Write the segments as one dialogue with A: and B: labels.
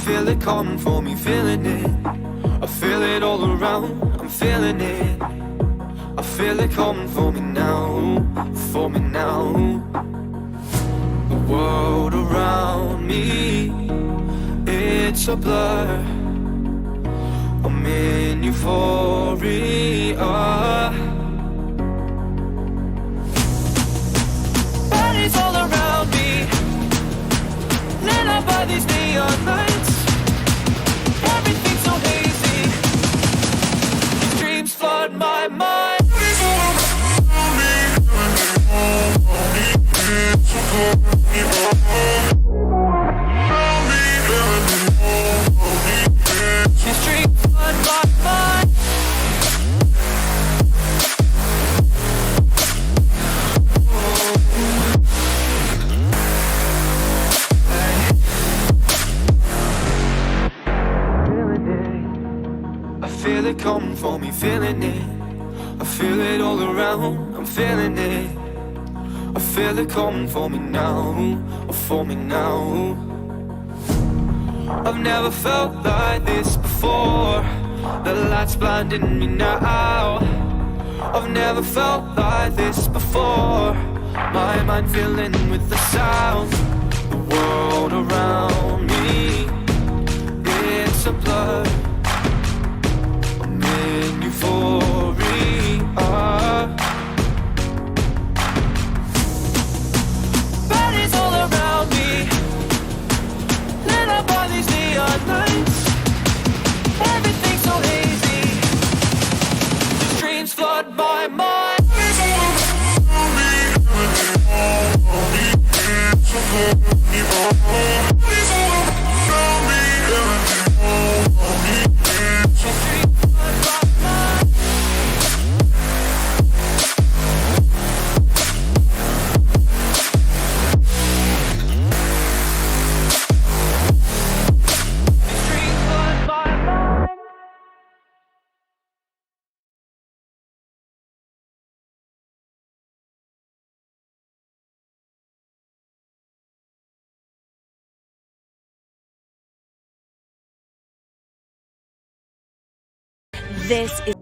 A: feel it coming for me, feeling it. I feel it all around, I'm feeling it. I feel it coming for me now, for me now. The world around me, it's a blur. I'm in euphoria. Bodies all around me, lit up by these neon lights. Everything's so hazy, these dreams flood my mind. These dreams flood my mind. I feel it coming for me, feeling it. I feel it all around, I'm feeling it. I feel it coming for me now, for me now. I've never felt like this before. The light's blinding me now. I've never felt like this before. My mind filling with the sound. The world around me, it's a blur. I'm in euphoria. Bodies all around me, lit up by these neon lights. Everything's so hazy, these dreams flood my mind.
B: This is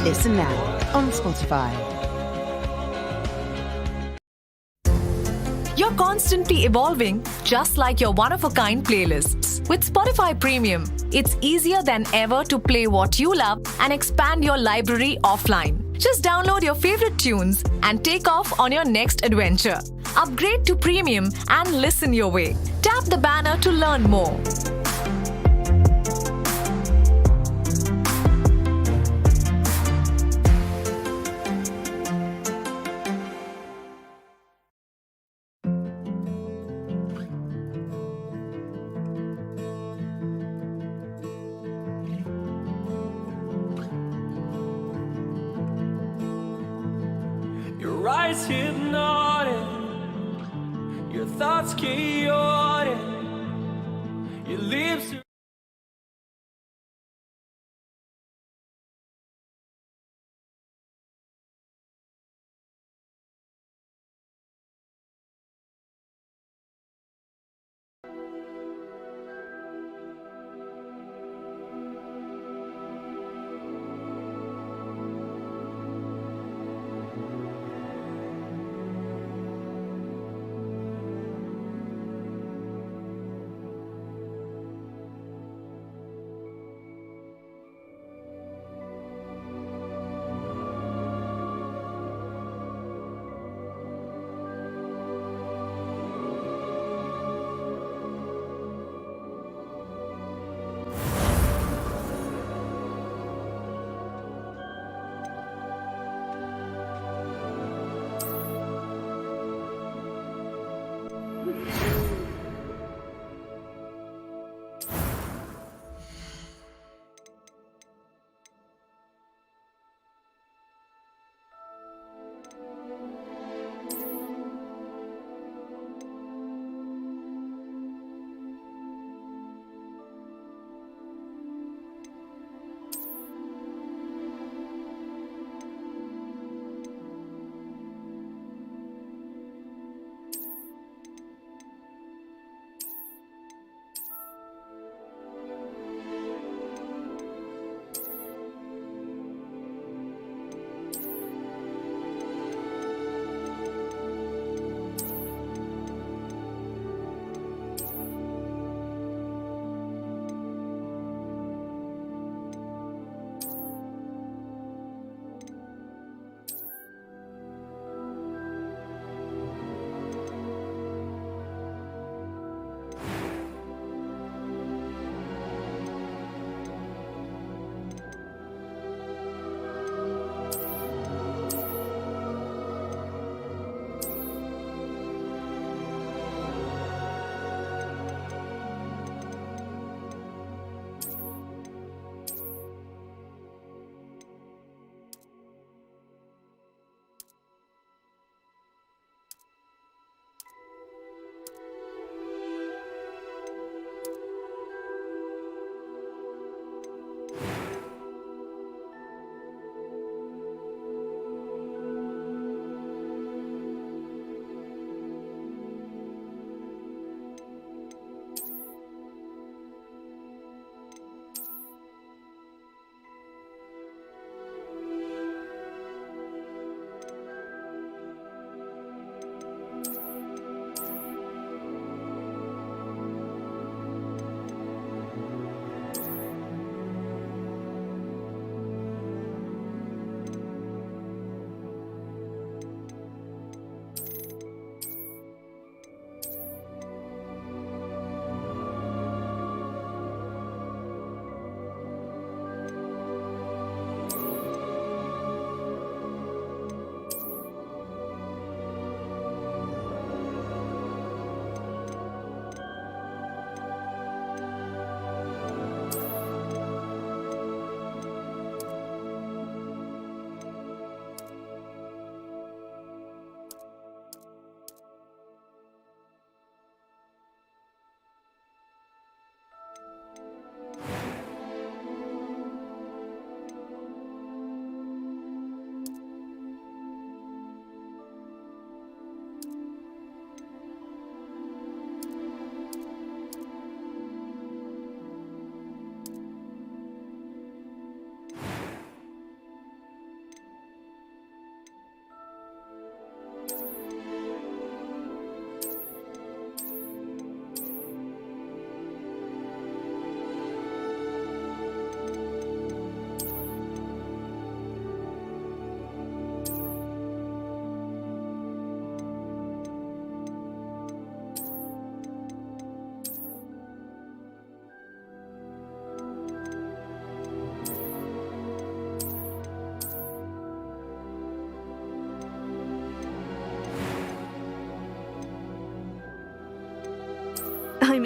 B: Listen now on Spotify.
C: You're constantly evolving, just like your one-of-a-kind playlists. With Spotify Premium, it's easier than ever to play what you love and expand your library offline. Just download your favorite tunes and take off on your next adventure. Upgrade to Premium and listen your way. Tap the banner to learn more.
A: Your eyes hypnotic, your thoughts chaotic, your lips.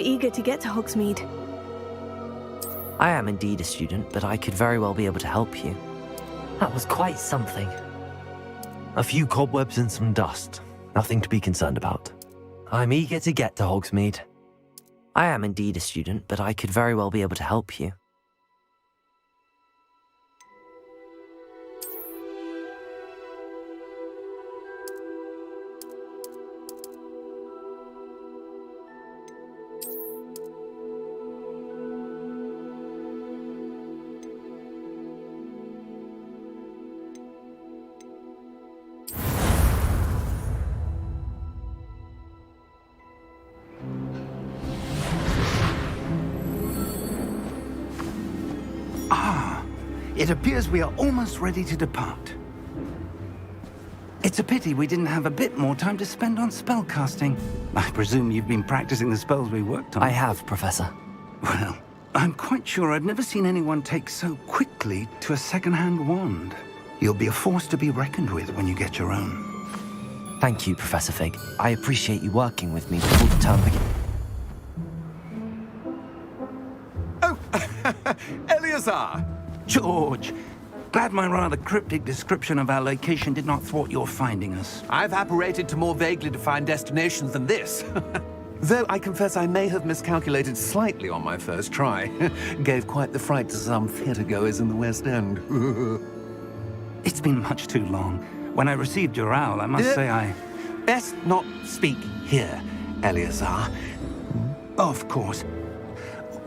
D: eager to get to Hogsmeade.
E: I am indeed a student, but I could very well be able to help you. That was quite something.
F: A few cobwebs and some dust. Nothing to be concerned about. I'm eager to get to Hogsmeade.
E: I am indeed a student, but I could very well be able to help you.
G: It appears we are almost ready to depart. It's a pity we didn't have a bit more time to spend on spellcasting. I presume you've been practicing the spells we worked on.
E: I have, Professor.
G: Well, I'm quite sure I've never seen anyone take so quickly to a second-hand wand. You'll be a force to be reckoned with when you get your own.
E: Thank you, Professor Fig. I appreciate you working with me before the term begins.
H: Oh, Eleazar!
G: George, glad my rather cryptic description of our location did not thwart your finding us.
H: I've apparated to more vaguely defined destinations than this. Though I confess I may have miscalculated slightly on my first try. Gave quite the fright to some theatre-goers in the West End.
G: It's been much too long. When I received your owl, I must say I...
H: Best not speak here, Eleazar.
G: Of course.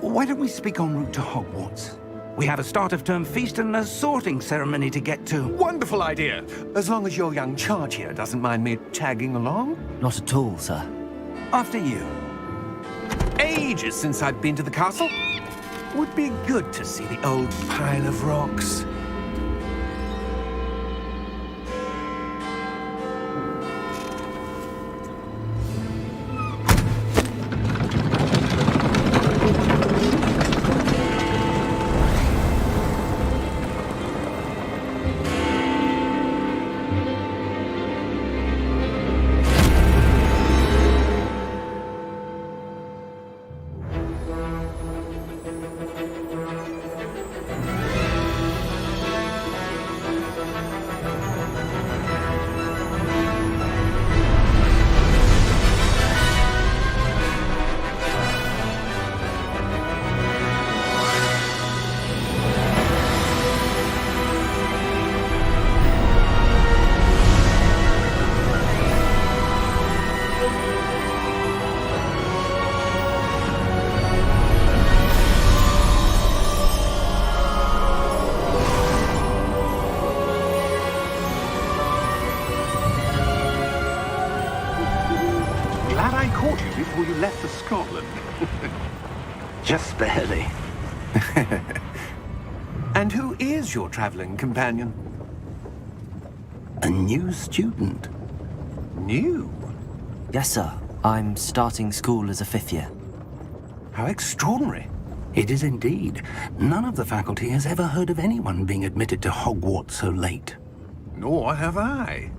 G: Why don't we speak en route to Hogwarts? We have a start-of-term feast and a sorting ceremony to get to.
H: Wonderful idea! As long as your young charge here doesn't mind me tagging along.
E: Not at all, sir.
G: After you.
H: Ages since I've been to the castle. Would be good to see the old pile of rocks.
G: Before you left for Scotland. Just barely.
H: And who is your traveling companion?
G: A new student.
H: New?
E: Yes, sir. I'm starting school as a 5th year.
H: How extraordinary.
G: It is indeed. None of the faculty has ever heard of anyone being admitted to Hogwarts so late.
H: Nor have I.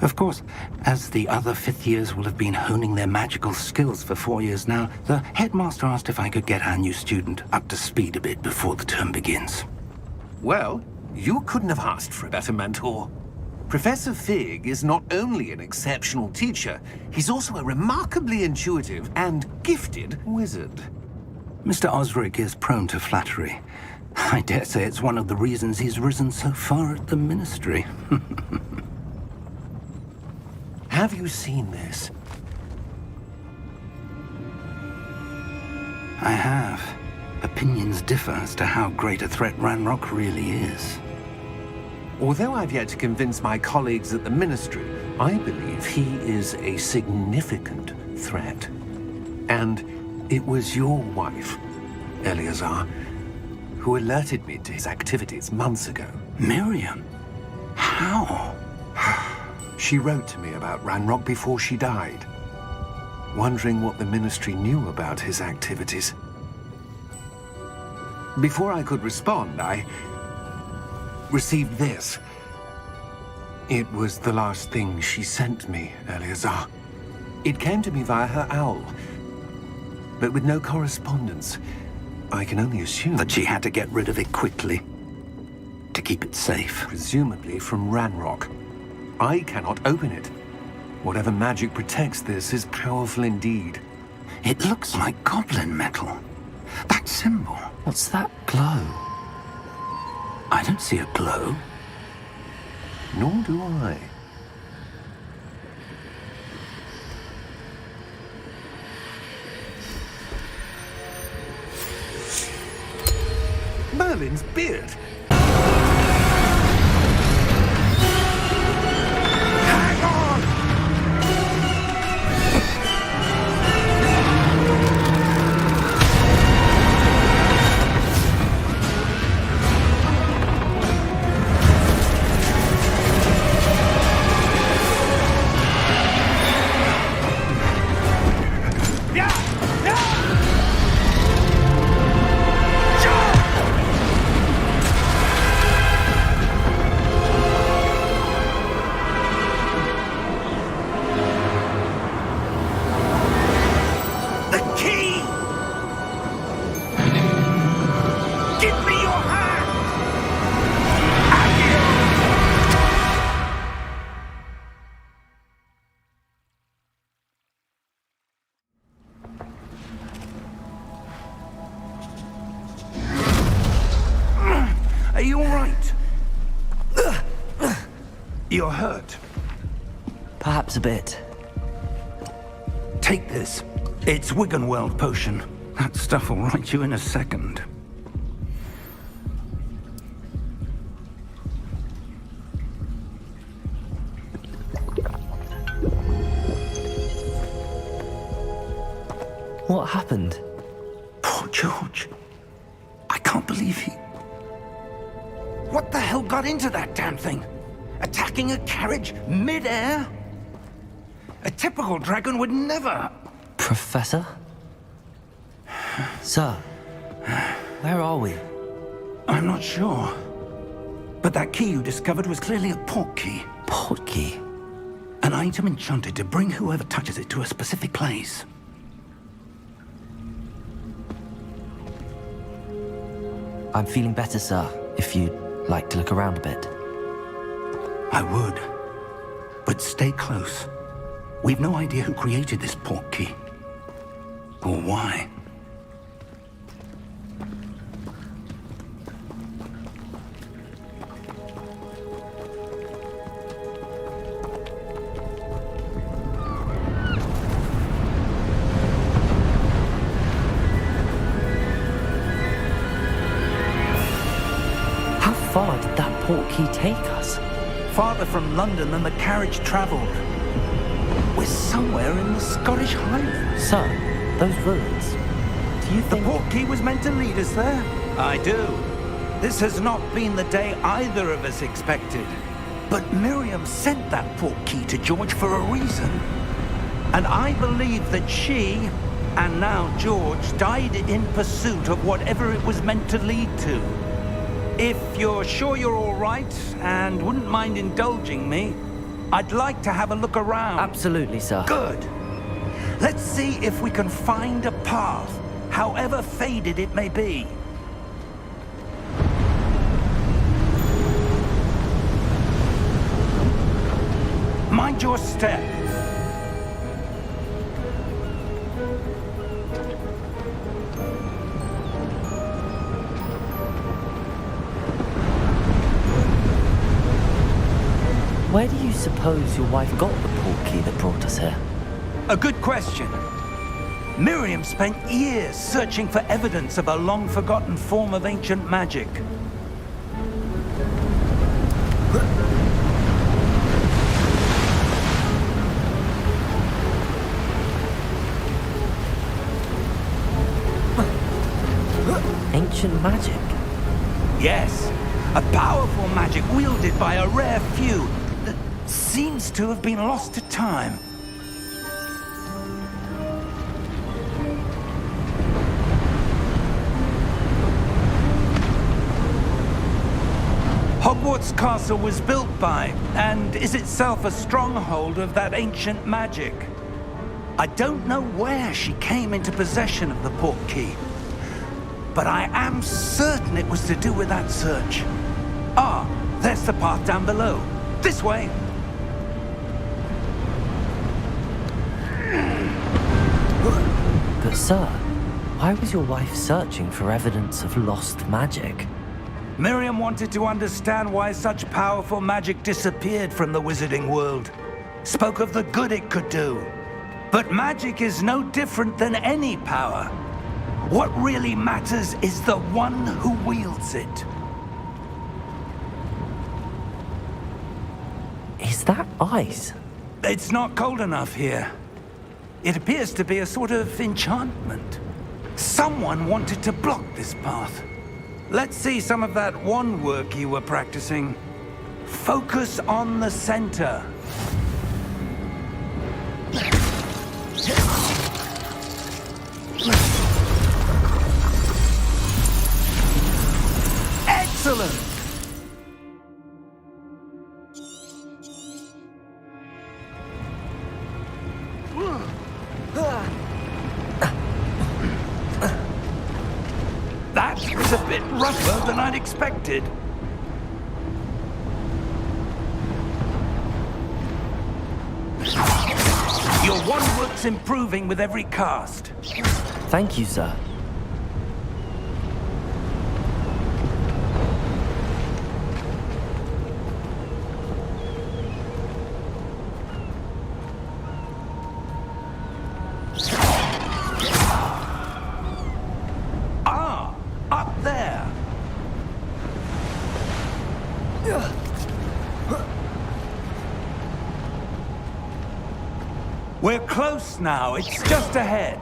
G: Of course, as the other 5th years will have been honing their magical skills for 4 years now, the headmaster asked if I could get our new student up to speed a bit before the term begins.
H: Well, you couldn't have asked for a better mentor. Professor Fig is not only an exceptional teacher, he's also a remarkably intuitive and gifted wizard.
G: Mr. Osric is prone to flattery. I dare say it's one of the reasons he's risen so far at the Ministry.
H: Have you seen this?
G: I have. Opinions differ as to how great a threat Ranrock really is.
H: Although I've yet to convince my colleagues at the Ministry, I believe he is a significant threat. And it was your wife, Eleazar, who alerted me to his activities months ago.
G: Miriam? How?
H: She wrote to me about Ranrock before she died, wondering what the Ministry knew about his activities. Before I could respond, I received this. It was the last thing she sent me, Eleazar. It came to me via her owl. but with no correspondence. I can only assume
G: That she had to get rid of it quickly to keep it safe.
H: presumably from Ranrock. I cannot open it. Whatever magic protects this is powerful indeed.
G: It looks like goblin metal. That symbol.
E: What's that glow?
G: I don't see a glow.
H: Nor do I. Merlin's beard! Hang on!
G: Are you all right? You're hurt.
E: Perhaps a bit.
G: Take this. It's Wiggenweld potion. That stuff will right you in a second.
E: What happened?
G: Poor George. I can't believe he... What the hell got into that damn thing? Attacking a carriage mid-air? A typical dragon would never...
E: Professor? Sir, where are we?
G: I'm not sure. But that key you discovered was clearly a portkey.
E: Portkey?
G: An item enchanted to bring whoever touches it to a specific place.
E: I'm feeling better, sir, if you'd like to look around a bit.
G: I would. But stay close. We've no idea who created this portkey. Or why.
E: How far did that portkey take us?
G: Farther from London than the carriage traveled. We're somewhere in the Scottish Highlands.
E: Sir, those ruins. Do you
G: The
E: think...
G: portkey was meant to lead us there? I do. This has not been the day either of us expected. But Miriam sent that portkey to George for a reason. And I believe that she, and now George, died in pursuit of whatever it was meant to lead to. If you're sure you're all right, and wouldn't mind indulging me, I'd like to have a look around.
E: Absolutely, sir.
G: Good. Let's see if we can find a path, however faded it may be. Mind your step.
E: Where do you suppose your wife got the portkey that brought us here?
G: A good question. Miriam spent years searching for evidence of a long-forgotten form of ancient magic.
E: Ancient magic?
G: Yes, a powerful magic wielded by a rare few that seems to have been lost to time. Hogwarts Castle was built by, and is itself a stronghold of that ancient magic. I don't know where she came into possession of the Portkey, but I am certain it was to do with that search. Ah, there's the path down below. This way.
E: But sir, why was your wife searching for evidence of lost magic?
G: Miriam wanted to understand why such powerful magic disappeared from the wizarding world. Spoke of the good it could do. But magic is no different than any power. What really matters is the one who wields it.
E: Is that ice?
G: It's not cold enough here. It appears to be a sort of enchantment. Someone wanted to block this path. Let's see some of that wand work you were practicing. Focus on the center. Excellent! That is a bit rougher than I'd expected. Your wand work's improving with every cast.
E: Thank you, sir.
G: Ah, up there. We're close now. It's just ahead.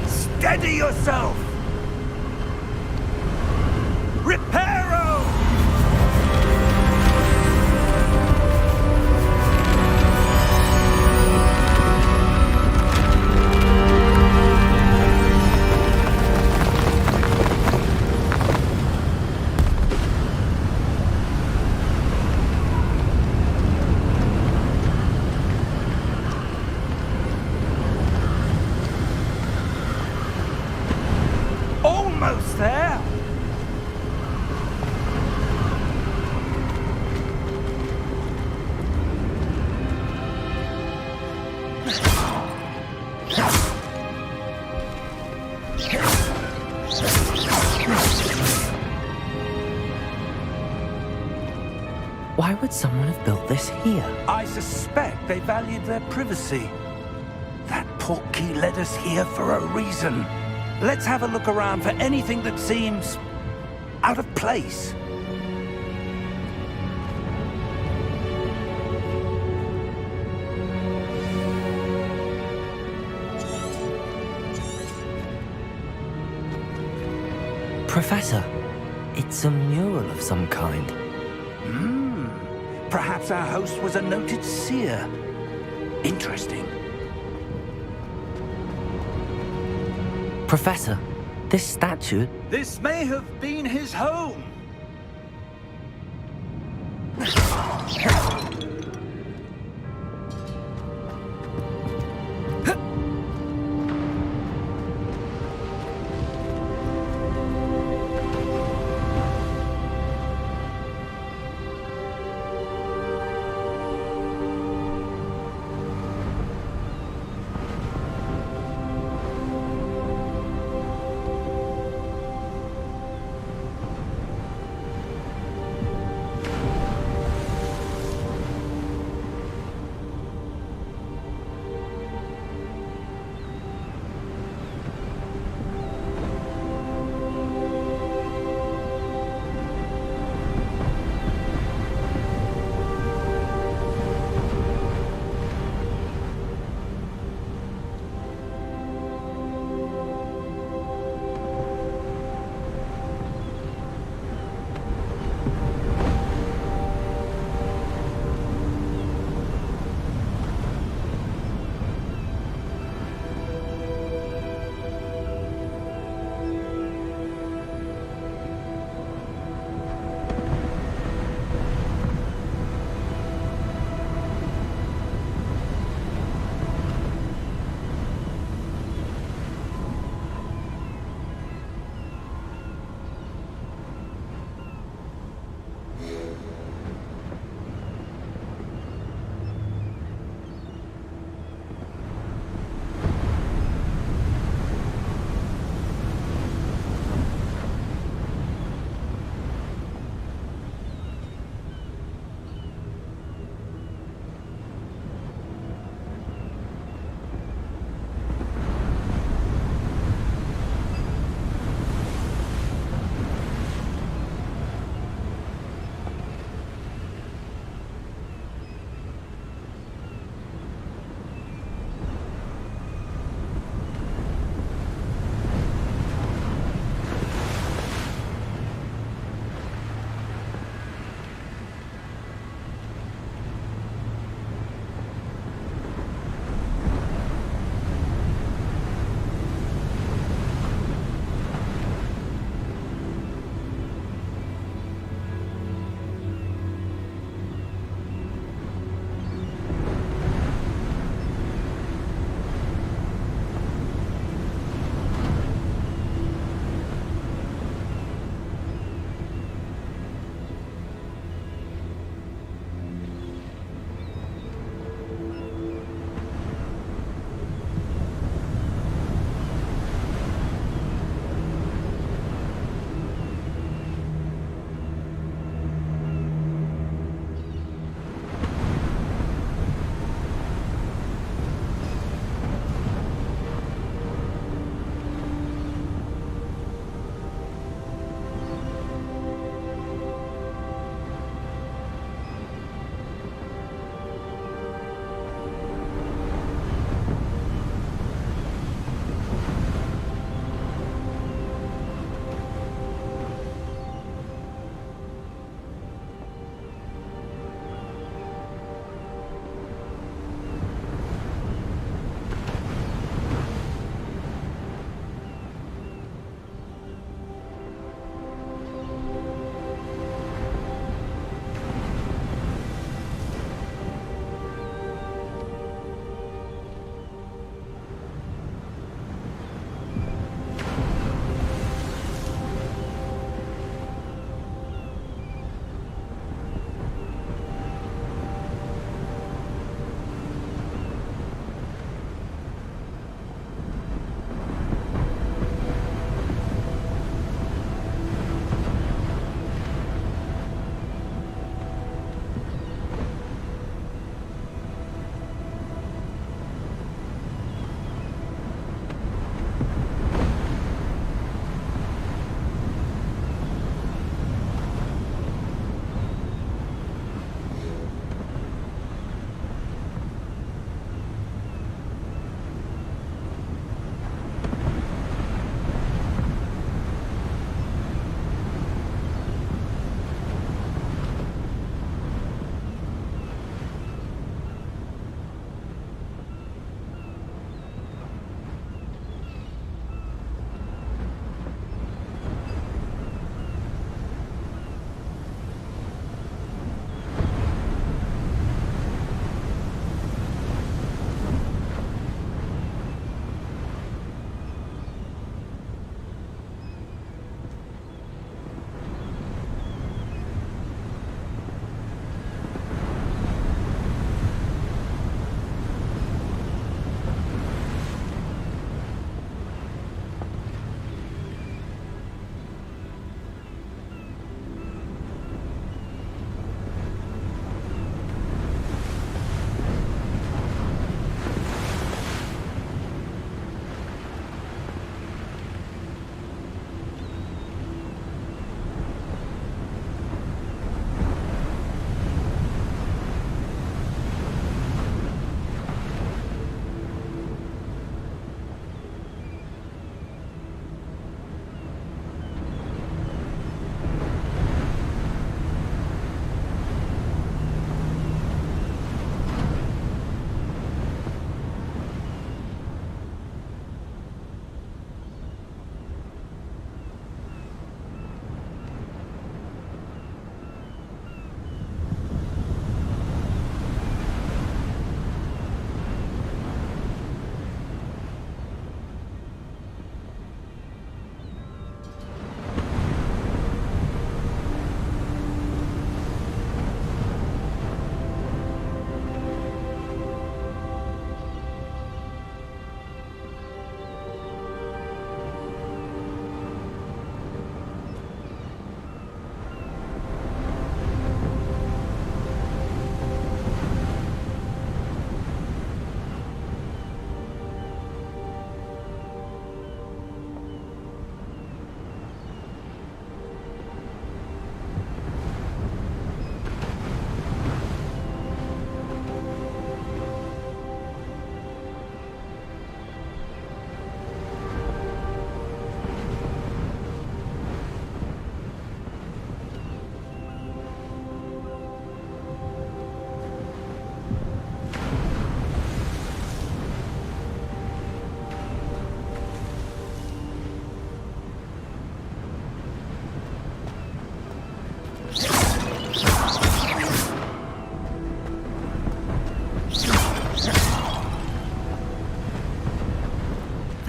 G: Steady yourself! Reparo! Almost there!
E: Why would someone have built this here?
G: I suspect they valued their privacy. That Portkey led us here for a reason. Let's have a look around for anything that seems out of place.
E: Professor, it's a mural of some kind.
G: Perhaps our host was a noted seer. Interesting.
E: Professor, this statue...
G: This may have been his home.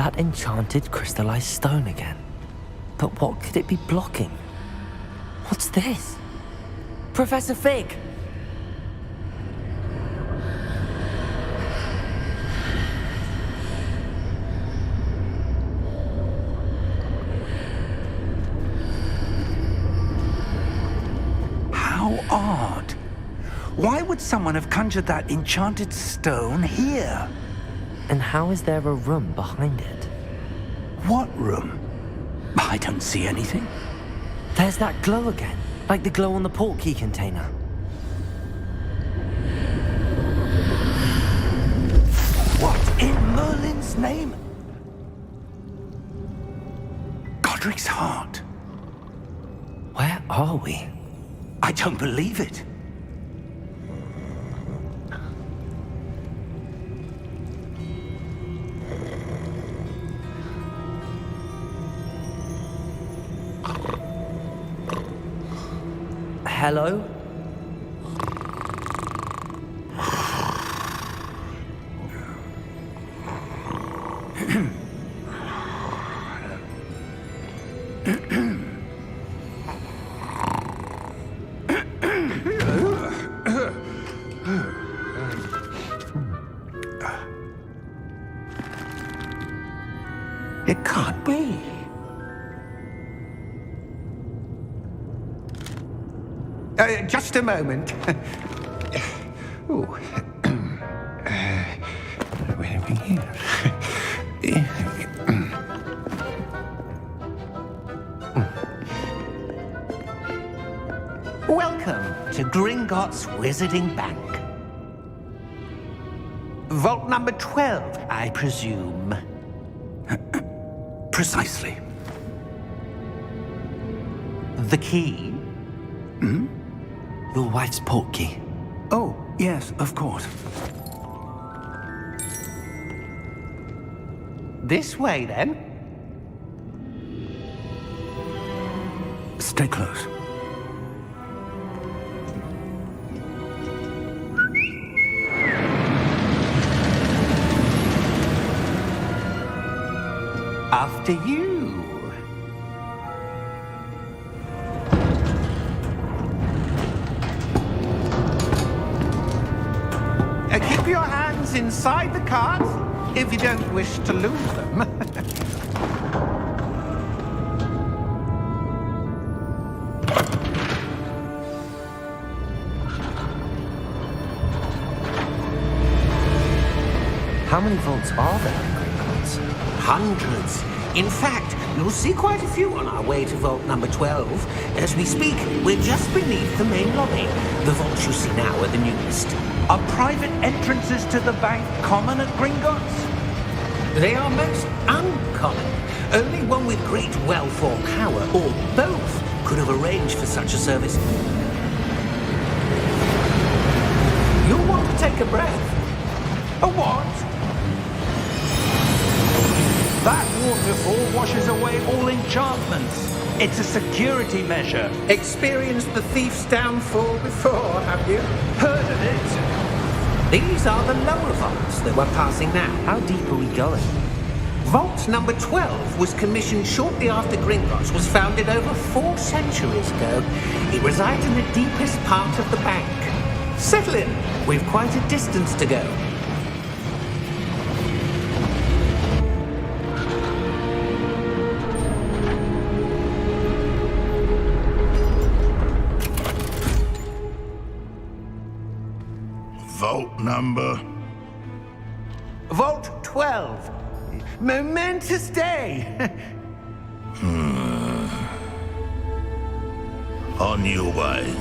E: That enchanted crystallized stone again. But what could it be blocking? What's this? Professor Fig!
G: How odd. Why would someone have conjured that enchanted stone here?
E: And how is there a room behind it?
G: What room? I don't see anything.
E: There's that glow again, like the glow on the portkey container.
G: What in Merlin's name? Godric's heart.
E: Where are we?
G: I don't believe it.
E: Hello?
G: It can't be. Just a moment. Ooh. Where are we here? Welcome to Gringotts Wizarding Bank. Vault number 12, I presume. Precisely. The key? Hmm?
E: Your wife's portkey.
G: Oh, yes, of course. This way, then. Stay close. After you. Keep your hands inside the cart if you don't wish to lose them.
E: How many vaults are there in Gringotts?
D: Hundreds. In fact, you'll see quite a few on our way to vault number 12. As we speak, we're just beneath the main lobby. The vaults you see now are the newest.
G: Are private entrances to the bank common at Gringotts?
D: They are most uncommon. Only one with great wealth or power, or both, could have arranged for such a service. You'll want to take a breath.
G: A what? That waterfall washes away all enchantments. It's a security measure.
D: Experienced the thief's downfall before, have you?
G: Heard of it?
D: These are the lower vaults that we're passing now.
E: How deep are we going?
D: Vault number 12 was commissioned shortly after Gringotts was founded over 4 centuries ago. It resides in the deepest part of the bank. Settle in. We've quite a distance to go.
I: Vault number?
G: Vault 12. Momentous day.
I: On your way.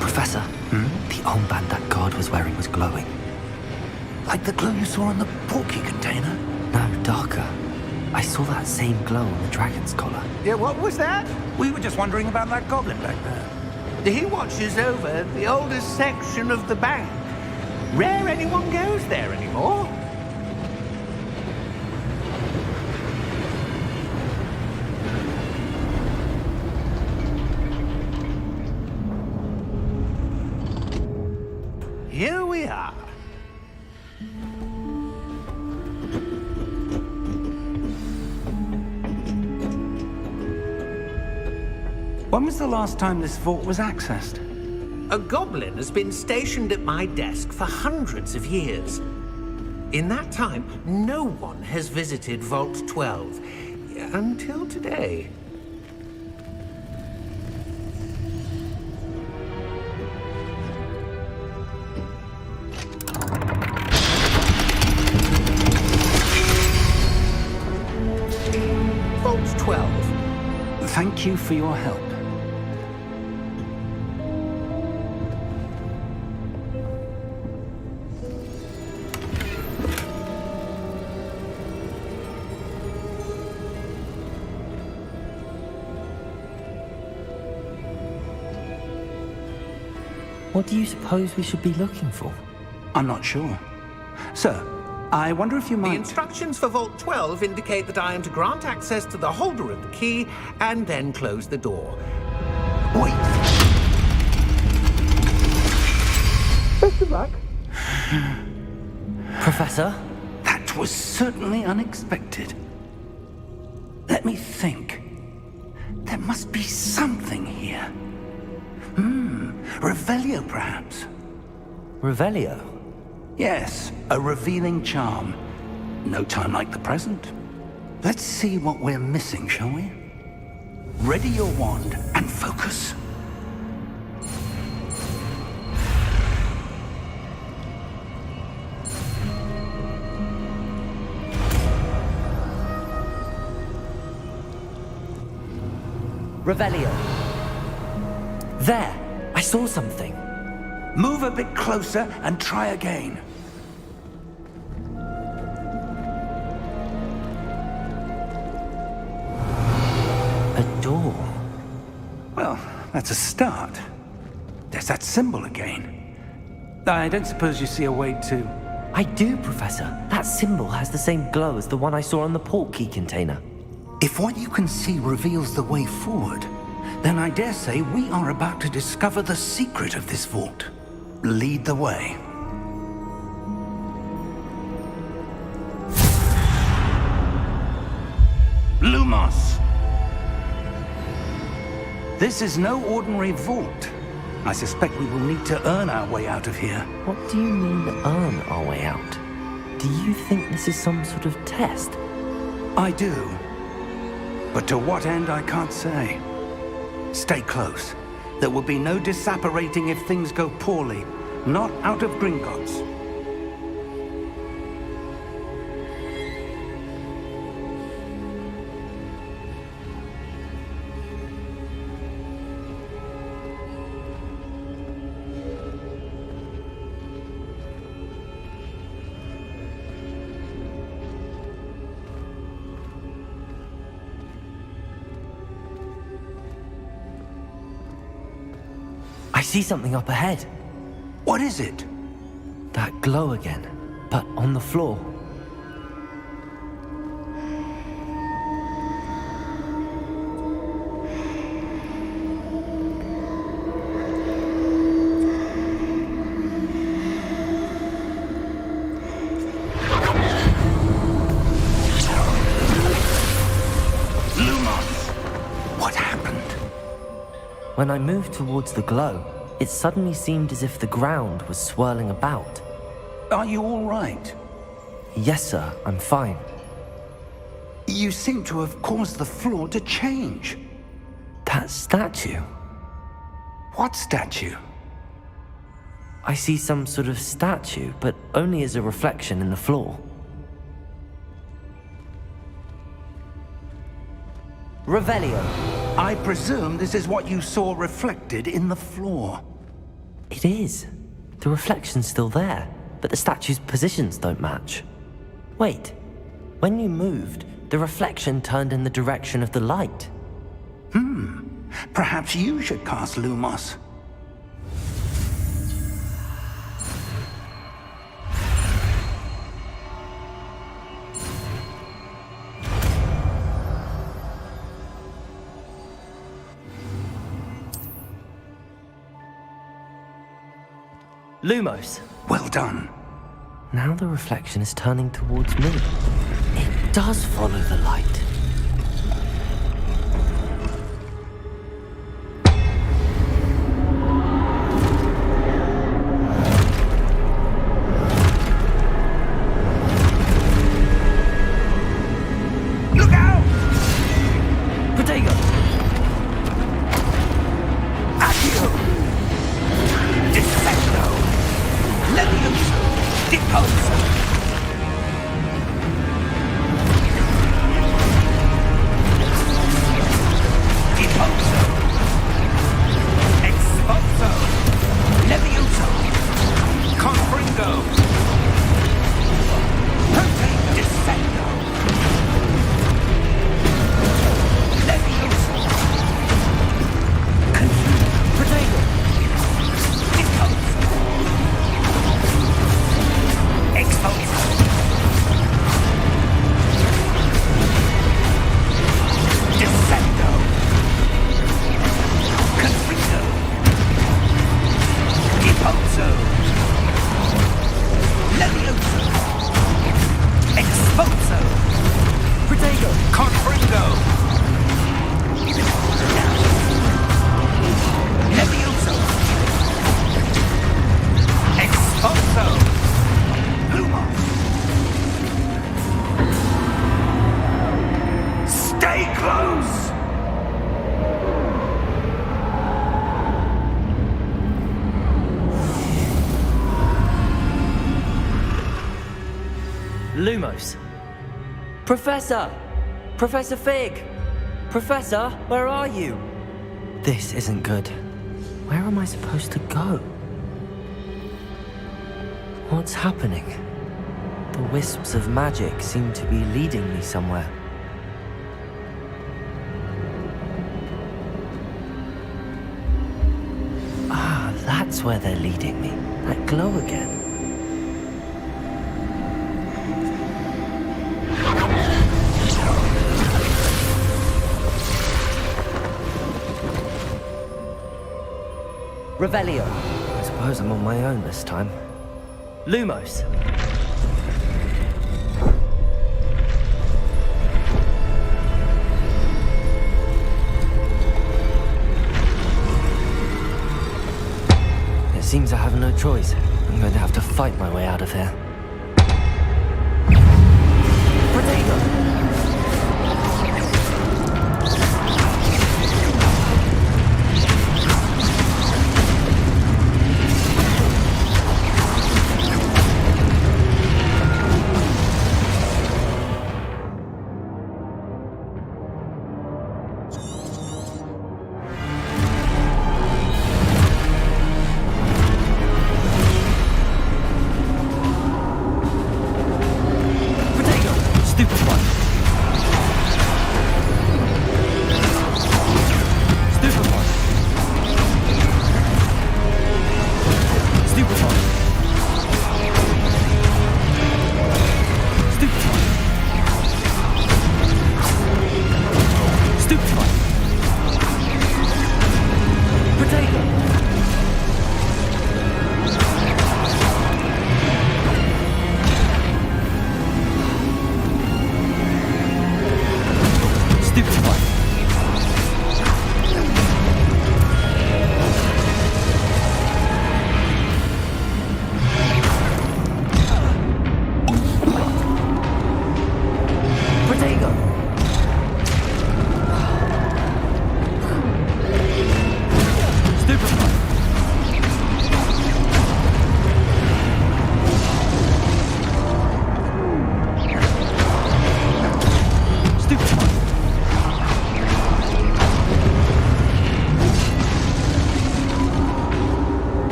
E: Professor, the armband that guard was wearing was glowing.
G: Like the glow you saw in the portkey container?
E: No, darker. I saw that same glow on the dragon's collar.
G: Yeah, what was that? We were just wondering about that goblin back there. He watches over the oldest section of the bank.
D: Rare anyone goes there anymore. Here we are.
G: When was the last time this vault was accessed?
D: A goblin has been stationed at my desk for hundreds of years. In that time, no one has visited Vault 12. Until today. Vault 12.
G: Thank you for your help.
E: What do you suppose we should be looking for?
G: I'm not sure. Sir, I wonder if you
D: The
G: might...
D: instructions for Vault 12 indicate that I am to grant access to the holder of the key and then close the door.
G: Wait!
D: Best of luck.
E: Professor?
G: That was certainly unexpected. Let me think. There must be something here. Revelio, perhaps?
E: Revelio?
G: Yes, a revealing charm. No time like the present. Let's see what we're missing, shall we? Ready your wand and focus.
E: Revelio. There! I saw something.
G: Move a bit closer and try again.
E: A door.
G: Well, that's a start. There's that symbol again. I don't suppose you see a way to...
E: I do, Professor. That symbol has the same glow as the one I saw on the Portkey container.
G: If what you can see reveals the way forward, then I dare say we are about to discover the secret of this vault. Lead the way. Lumos! This is no ordinary vault. I suspect we will need to earn our way out of here.
E: What do you mean, earn our way out? Do you think this is some sort of test?
G: I do. But to what end, I can't say. Stay close. There will be no disapparating if things go poorly. Not out of Gringotts.
E: I see something up ahead.
G: What is it?
E: That glow again, but on the floor.
G: Lumos! What happened?
E: When I moved towards the glow, it suddenly seemed as if the ground was swirling about.
G: Are you all right?
E: Yes, sir, I'm fine.
G: You seem to have caused the floor to change.
E: That statue.
G: What statue?
E: I see some sort of statue, but only as a reflection in the floor. Revelio.
G: I presume this is what you saw reflected in the floor.
E: It is. The reflection's still there, but the statue's positions don't match. Wait. When you moved, the reflection turned in the direction of the light.
G: Perhaps you should cast Lumos.
E: Lumos.
G: Well done.
E: Now the reflection is turning towards me. It does follow the light.
G: Look out!
E: Protego!
G: Accio! Dissecto! Levioso! Deposo! Deposo! Exposo! Levioso! Confringo! Protein Dissecto! Levioso!
E: Protego!
G: Deposo! Exposo! Dissecto! Confringo! Deposo! Levioso! Exposo!
E: Protego!
G: Confringo! Levioso! Exposo! Lumos! Stay close!
E: Lumos. Professor! Professor Fig! Professor, where are you? This isn't good. Where am I supposed to go? What's happening? The wisps of magic seem to be leading me somewhere. Ah, that's where they're leading me. That glow again. Revelio. I suppose I'm on my own this time. Lumos. It seems I have no choice. I'm going to have to fight my way out of here. Protego!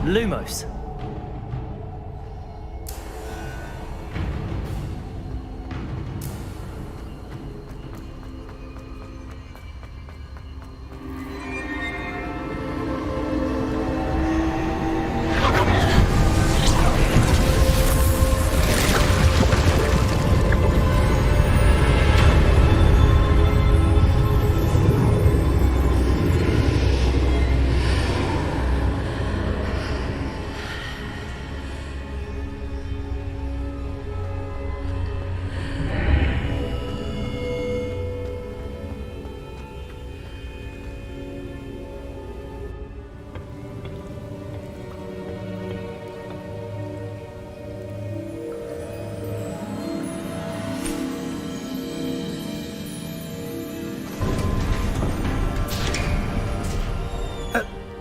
E: Lumos.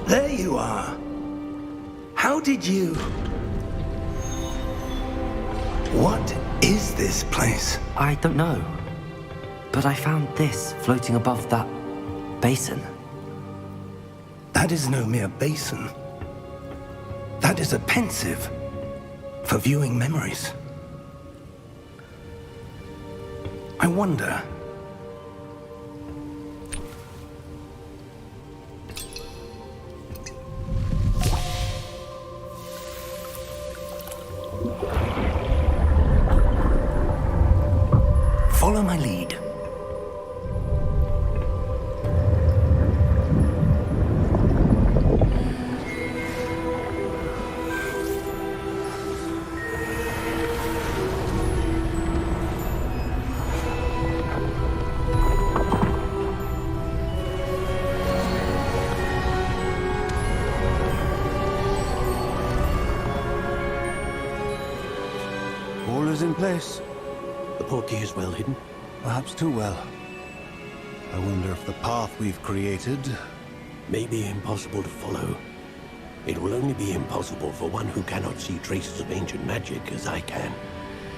G: There you are. How did you... What is this place?
E: I don't know. But I found this floating above that basin.
G: That is no mere basin. That is a pensive for viewing memories. I wonder... Follow my lead.
J: All is in place.
K: The Portkey is well hidden.
J: Perhaps too well. I wonder if the path we've created...
K: may be impossible to follow. It will only be impossible for one who cannot see traces of ancient magic as I can.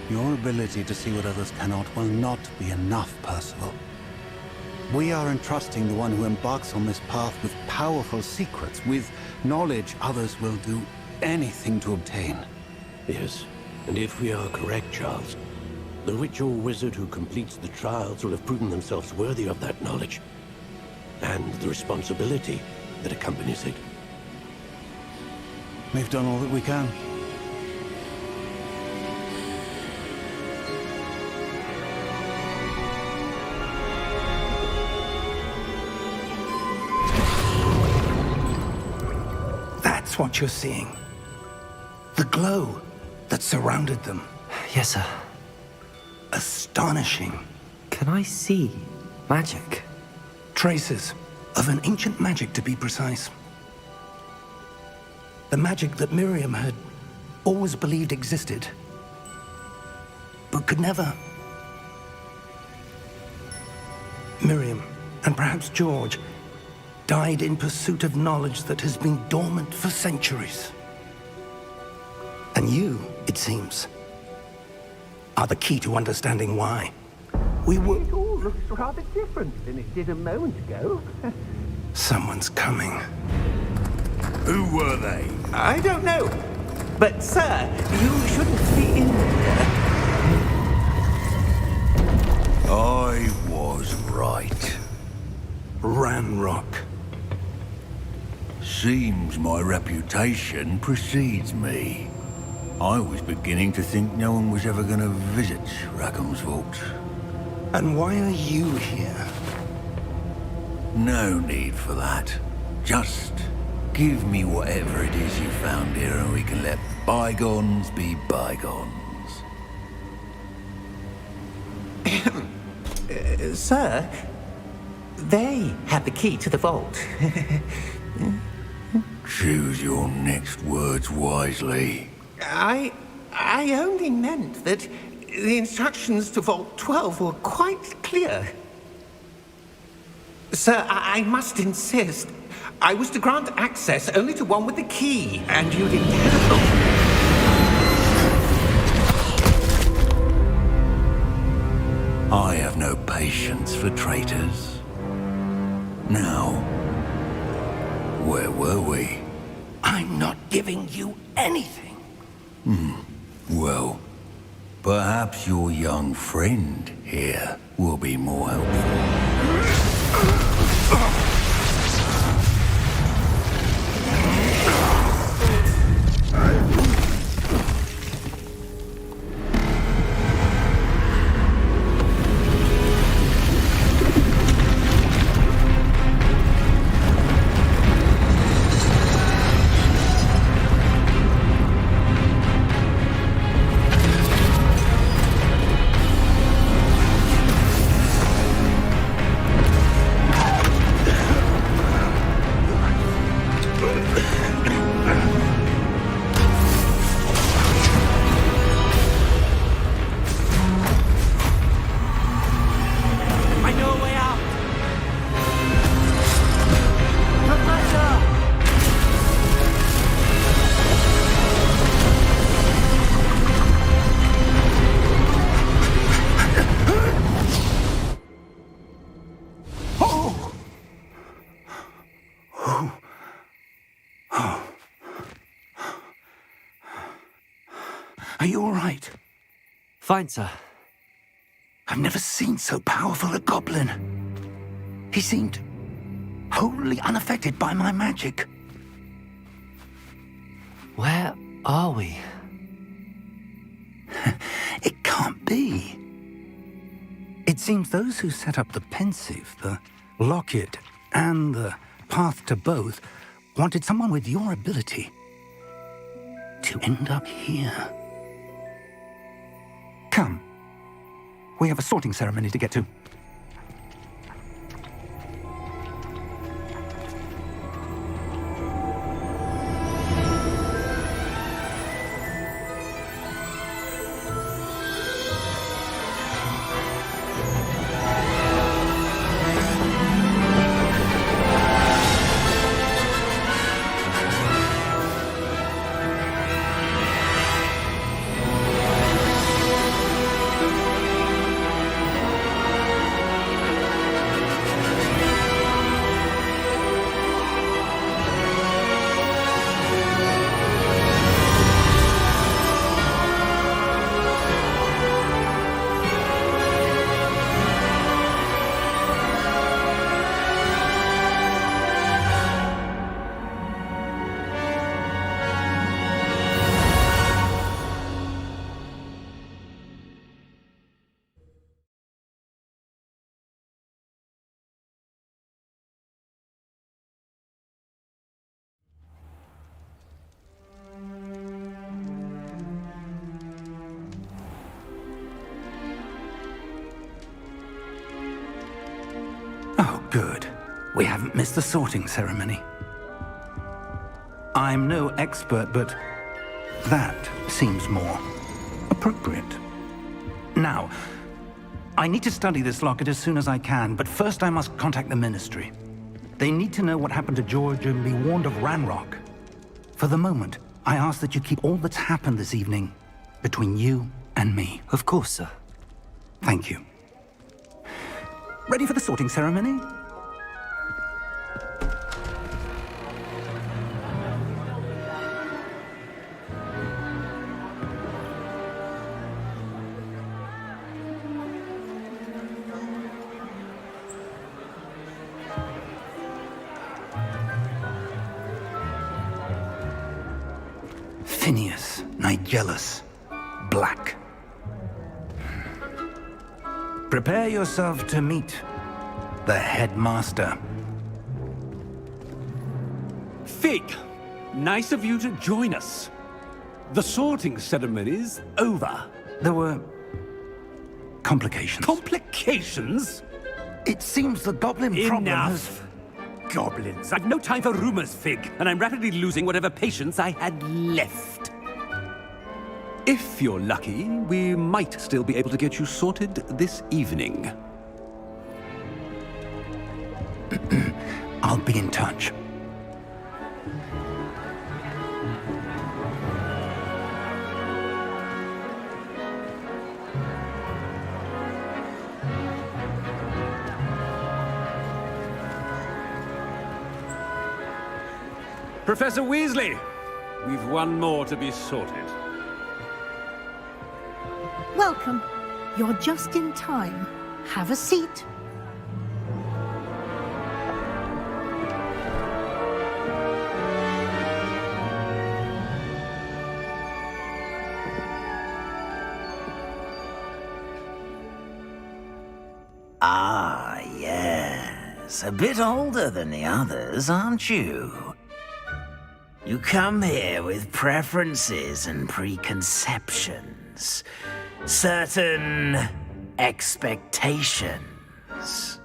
J: Your ability to see what others cannot will not be enough, Percival. We are entrusting the one who embarks on this path with powerful secrets, with knowledge others will do anything to obtain.
K: Yes, and if we are correct, Charles, the witch or wizard who completes the trials will have proven themselves worthy of that knowledge, and the responsibility that accompanies it.
J: We've done all that we can.
G: That's what you're seeing. The glow that surrounded them.
E: Yes, sir.
G: Astonishing.
E: Can I see magic?
G: Traces of an ancient magic, to be precise. The magic that Miriam had always believed existed, but could never. Miriam, and perhaps George, died in pursuit of knowledge that has been dormant for centuries. And you, it seems, are the key to understanding why. We were...
D: It all looks rather different than it did a moment ago.
G: Someone's coming. Who were they?
D: I don't know. But, sir, you shouldn't be in here.
G: I was right. Ranrock.
L: Seems my reputation precedes me. I was beginning to think no one was ever going to visit Rackham's vault.
G: And why are you here?
L: No need for that. Just give me whatever it is you found here and we can let bygones be bygones.
D: Sir, they have the key to the vault.
L: Choose your next words wisely.
D: I only meant that the instructions to Vault 12 were quite clear. Sir, I must insist. I was to grant access only to one with the key, and you didn't have.
L: I have no patience for traitors. Now, where were we?
G: I I'm not giving you anything.
L: Well, perhaps your young friend here will be more helpful.
G: Are you all right?
E: Fine, sir.
G: I've never seen so powerful a goblin. He seemed wholly unaffected by my magic.
E: Where are we?
G: It can't be. It seems those who set up the pensive, the locket, and the path to both wanted someone with your ability to end up here. Come. We have a sorting ceremony to get to. Oh, good. We haven't missed the sorting ceremony. I'm no expert, but that seems more appropriate. Now, I need to study this locket as soon as I can, but first I must contact the Ministry. They need to know what happened to George and be warned of Ranrock. For the moment, I ask that you keep all that's happened this evening between you and me.
E: Of course, sir.
G: Thank you. Ready for the sorting ceremony? Phineas Nigellus Black. Prepare yourself to meet the headmaster.
M: Fig, nice of you to join us. The sorting ceremony's over.
G: There were complications.
M: Complications?
G: It seems the goblin problem has...
M: Goblins. I've no time for rumors, Fig, and I'm rapidly losing whatever patience I had left. If you're lucky, we might still be able to get you sorted this evening.
G: I'll be in touch.
M: Professor Weasley, we've one more to be sorted.
N: Welcome. You're just in time. Have a seat.
O: Ah, yes. A bit older than the others, aren't you? You come here with preferences and preconceptions. Certain expectations.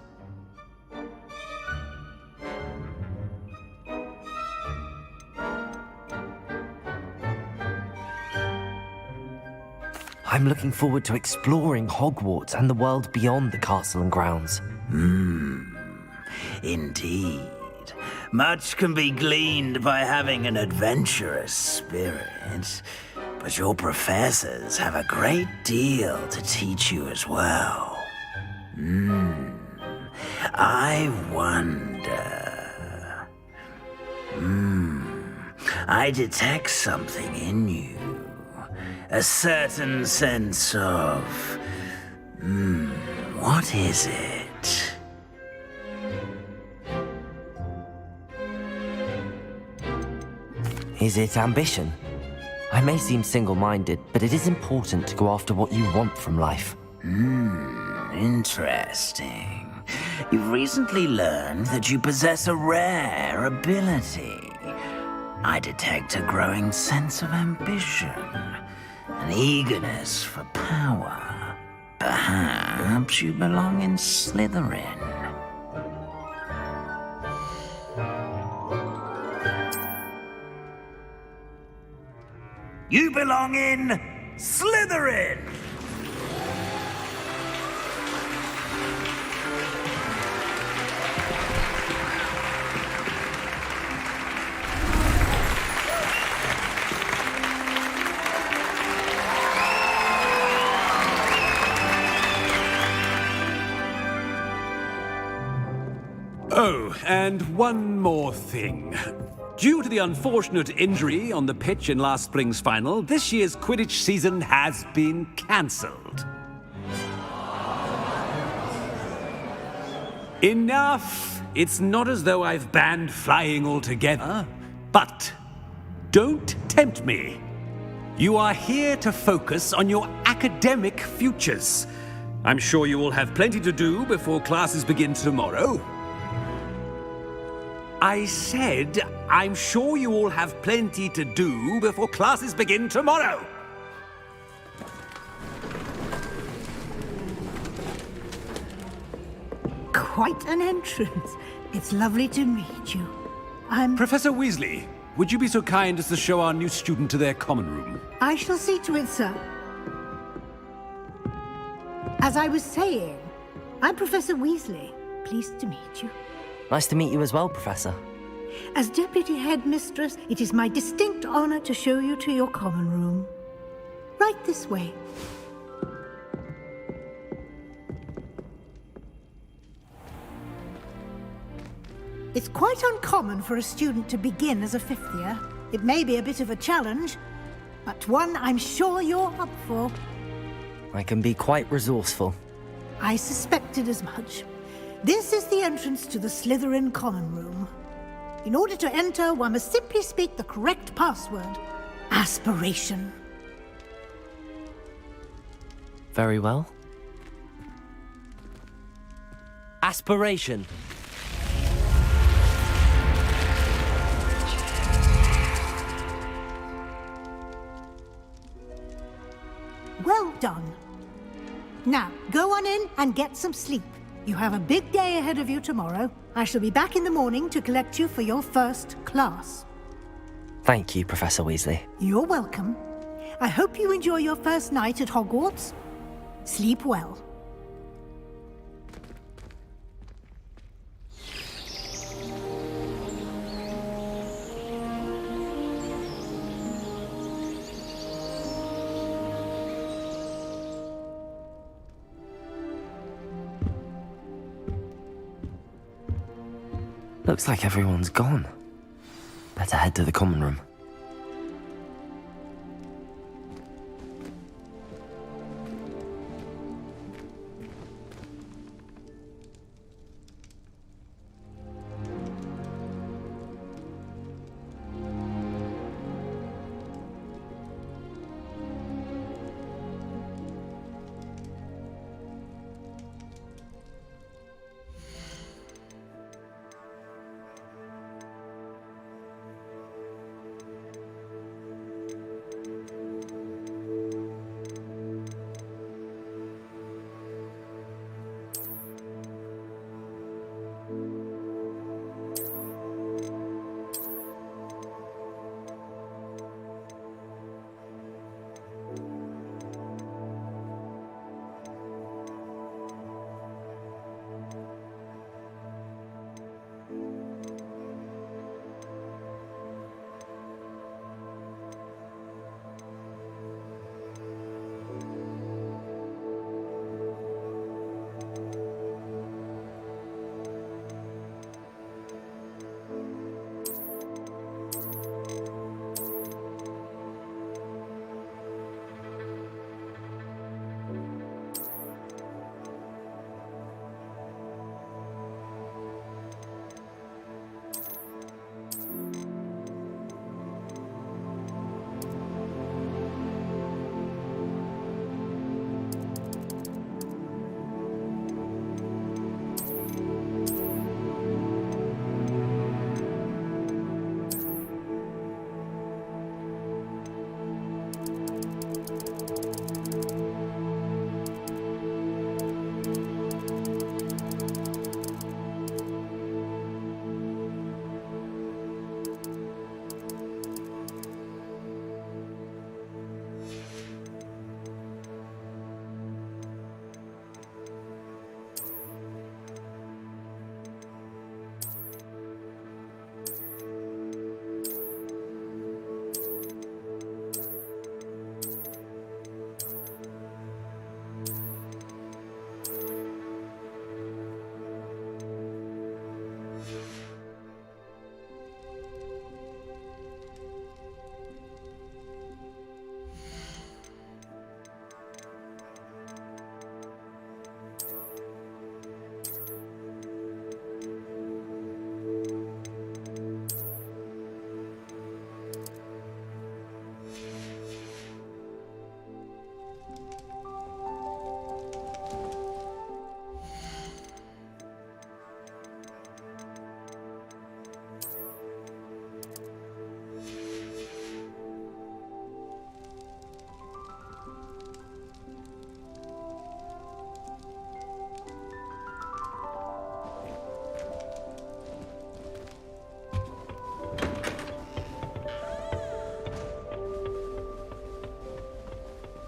E: I'm looking forward to exploring Hogwarts and the world beyond the castle and grounds.
O: Indeed. Much can be gleaned by having an adventurous spirit, but your professors have a great deal to teach you as well. I wonder... I detect something in you. A certain sense of... what is it?
E: Is it ambition? I may seem single-minded, but it is important to go after what you want from life.
O: Interesting. You've recently learned that you possess a rare ability. I detect a growing sense of ambition, an eagerness for power. Perhaps you belong in Slytherin. You belong in Slytherin!
M: Oh, and one more thing. Due to the unfortunate injury on the pitch in last spring's final, this year's Quidditch season has been cancelled. Enough! It's not as though I've banned flying altogether, but don't tempt me. You are here to focus on your academic futures. I'm sure you will have plenty to do before classes begin tomorrow. I said, I'm sure you all have plenty to do before classes begin tomorrow.
N: Quite an entrance. It's lovely to meet you.
M: Professor Weasley, would you be so kind as to show our new student to their common room?
N: I shall see to it, sir. As I was saying, I'm Professor Weasley. Pleased to meet you.
E: Nice to meet you as well, Professor.
N: As Deputy Headmistress, it is my distinct honor to show you to your common room. Right this way. It's quite uncommon for a student to begin as a fifth year. It may be a bit of a challenge, but one I'm sure you're up for.
E: I can be quite resourceful.
N: I suspected as much. This is the entrance to the Slytherin common room. In order to enter, one must simply speak the correct password. Aspiration.
E: Very well. Aspiration.
N: Well done. Now, go on in and get some sleep. You have a big day ahead of you tomorrow. I shall be back in the morning to collect you for your first class.
E: Thank you, Professor Weasley.
N: You're welcome. I hope you enjoy your first night at Hogwarts. Sleep well.
E: Looks like everyone's gone. Better head to the common room.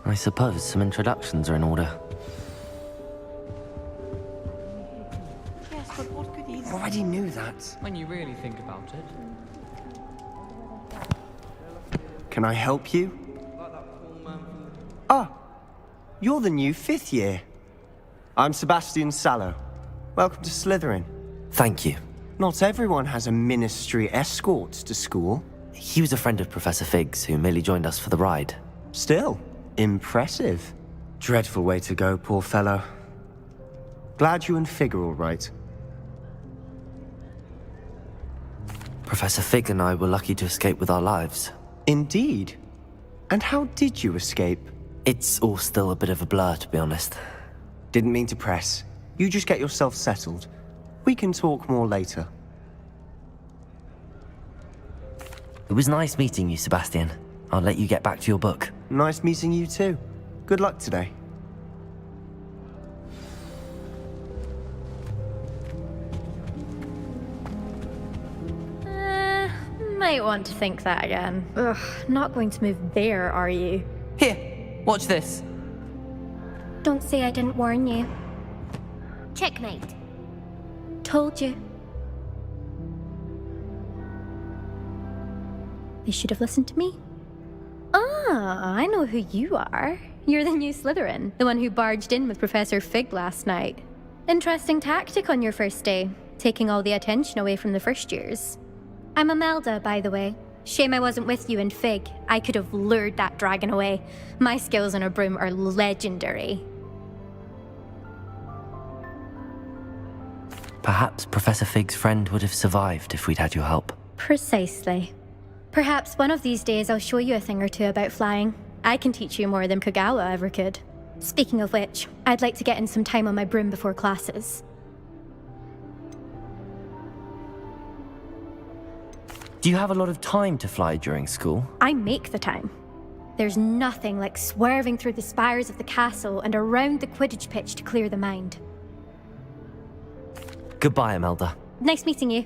E: I suppose some introductions are in order.
P: Yes, but what could he...
Q: Already knew that.
P: When you really think about it.
Q: Can I help you? Ah, you're the new 5th year. I'm Sebastian Sallow. Welcome to Slytherin.
E: Thank you.
Q: Not everyone has a ministry escort to school.
E: He was a friend of Professor Fig's who merely joined us for the ride.
Q: Still, impressive. Dreadful way to go, poor fellow. Glad you and Fig are all right.
E: Professor Fig and I were lucky to escape with our lives.
Q: Indeed. And how did you escape?
E: It's all still a bit of a blur, to be honest.
Q: Didn't mean to press. You just get yourself settled. We can talk more later.
E: It was nice meeting you, Sebastian. I'll let you get back to your book.
Q: Nice meeting you too. Good luck today.
R: Might want to think that again. Ugh, not going to move there, are you?
P: Here, watch this.
R: Don't say I didn't warn you.
S: Checkmate.
R: Told you. They should have listened to me. Ah, I know who you are. You're the new Slytherin, the one who barged in with Professor Fig last night. Interesting tactic on your first day, taking all the attention away from the first years. I'm Imelda, by the way. Shame I wasn't with you in Fig. I could have lured that dragon away. My skills on a broom are legendary.
E: Perhaps Professor Fig's friend would have survived if we'd had your help.
R: Precisely. Perhaps one of these days I'll show you a thing or two about flying. I can teach you more than Kagawa ever could. Speaking of which, I'd like to get in some time on my broom before classes.
E: Do you have a lot of time to fly during school?
R: I make the time. There's nothing like swerving through the spires of the castle and around the Quidditch pitch to clear the mind.
E: Goodbye, Imelda.
R: Nice meeting you.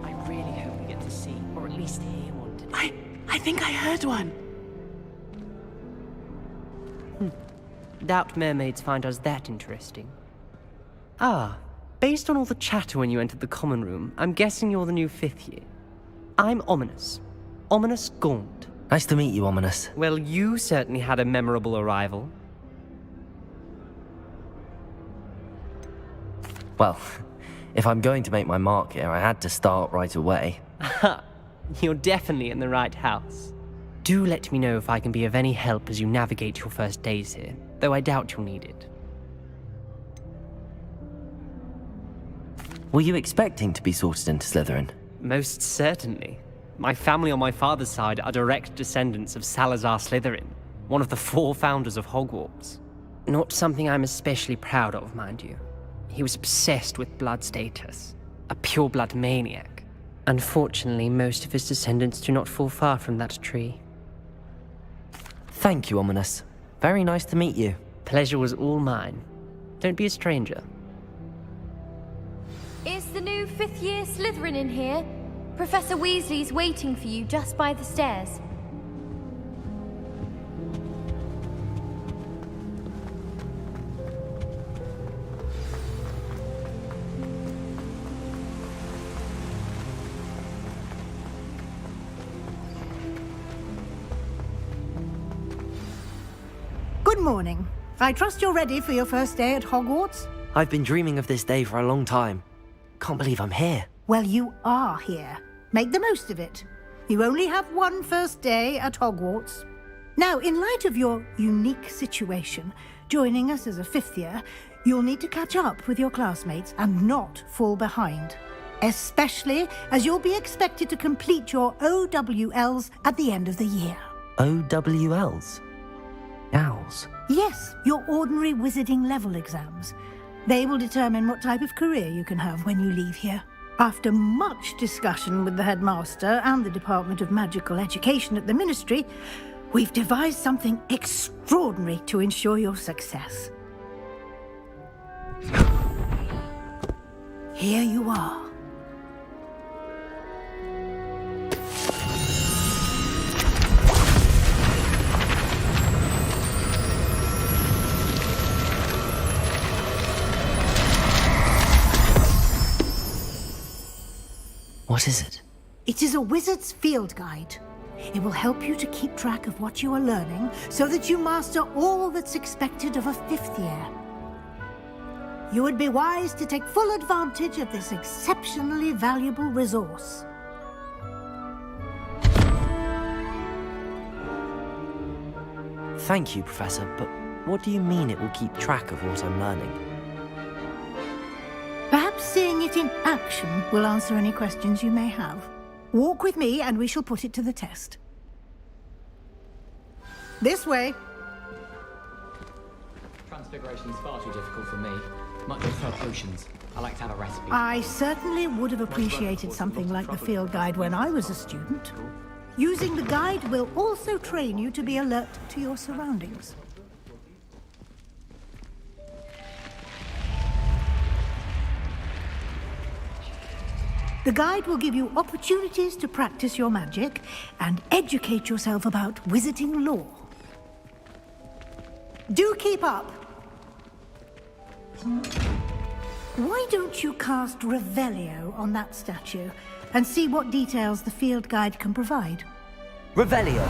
P: I really hope we get to see, or at least hear one today.
T: I think I heard one.
P: Doubt mermaids find us that interesting. Ah, based on all the chatter when you entered the common room, I'm guessing you're the new 5th year. I'm Ominous. Ominous Gaunt.
E: Nice to meet you, Ominous.
P: Well, you certainly had a memorable arrival.
E: Well, if I'm going to make my mark here, I had to start right away.
P: Ha! You're definitely in the right house. Do let me know if I can be of any help as you navigate your first days here, though I doubt you'll need it.
E: Were you expecting to be sorted into Slytherin?
P: Most certainly. My family on my father's side are direct descendants of Salazar Slytherin, one of the 4 founders of Hogwarts. Not something I'm especially proud of, mind you. He was obsessed with blood status, a pure-blood maniac. Unfortunately, most of his descendants do not fall far from that tree.
E: Thank you, Ominous. Very nice to meet you.
P: Pleasure was all mine. Don't be a stranger.
S: Is the new 5th year Slytherin in here? Professor Weasley's waiting for you just by the stairs.
N: Good morning. I trust you're ready for your first day at Hogwarts?
E: I've been dreaming of this day for a long time. Can't believe I'm here.
N: Well, you are here. Make the most of it. You only have one first day at Hogwarts. Now, in light of your unique situation, joining us as a 5th year, you'll need to catch up with your classmates and not fall behind. Especially as you'll be expected to complete your OWLs at the end of the year.
E: OWLs? Owls?
N: Yes, your ordinary wizarding level exams. They will determine what type of career you can have when you leave here. After much discussion with the headmaster and the Department of Magical Education at the Ministry, we've devised something extraordinary to ensure your success. Here you are.
E: What is it?
N: It is a wizard's field guide. It will help you to keep track of what you are learning so that you master all that's expected of a 5th year. You would be wise to take full advantage of this exceptionally valuable resource.
E: Thank you, Professor, but what do you mean it will keep track of what I'm learning?
N: Perhaps seeing it in action will answer any questions you may have. Walk with me and we shall put it to the test. This way.
U: Transfiguration's far too difficult for me. Might prefer potions. I like to have a recipe.
N: I certainly would have appreciated something like the field guide when I was a student. Using the guide will also train you to be alert to your surroundings. The guide will give you opportunities to practice your magic and educate yourself about wizarding lore. Do keep up! Why don't you cast Revelio on that statue and see what details the field guide can provide?
E: Revelio!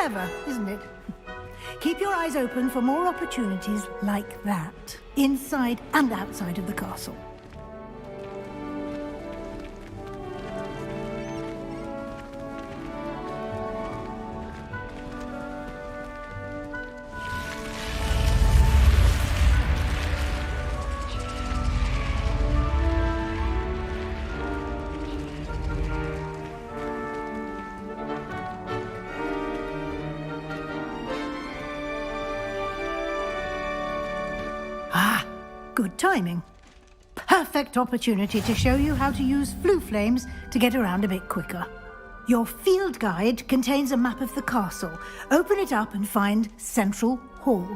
N: Clever, isn't it? Keep your eyes open for more opportunities like that, inside and outside of the castle. Good timing. Perfect opportunity to show you how to use flue flames to get around a bit quicker. Your field guide contains a map of the castle. Open it up and find Central Hall.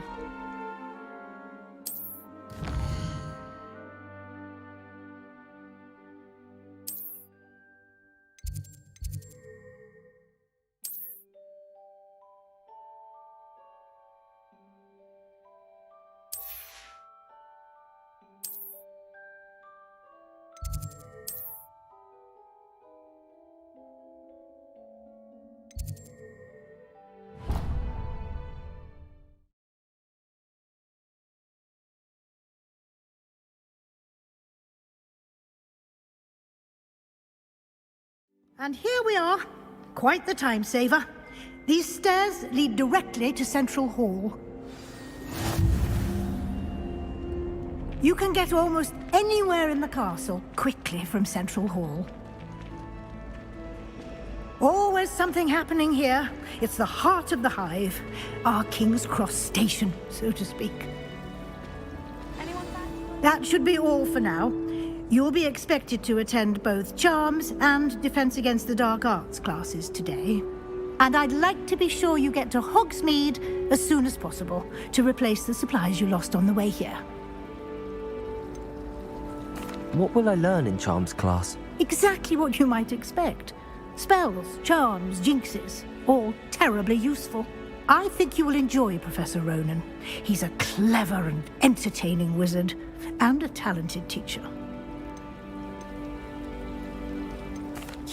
N: And here we are. Quite the time saver. These stairs lead directly to Central Hall. You can get almost anywhere in the castle quickly from Central Hall. Always something happening here. It's the heart of the hive. Our King's Cross station, so to speak. That should be all for now. You'll be expected to attend both Charms and Defense Against the Dark Arts classes today. And I'd like to be sure you get to Hogsmeade as soon as possible to replace the supplies you lost on the way here.
E: What will I learn in Charms class?
N: Exactly what you might expect. Spells, charms, jinxes, all terribly useful. I think you will enjoy Professor Ronan. He's a clever and entertaining wizard, and a talented teacher.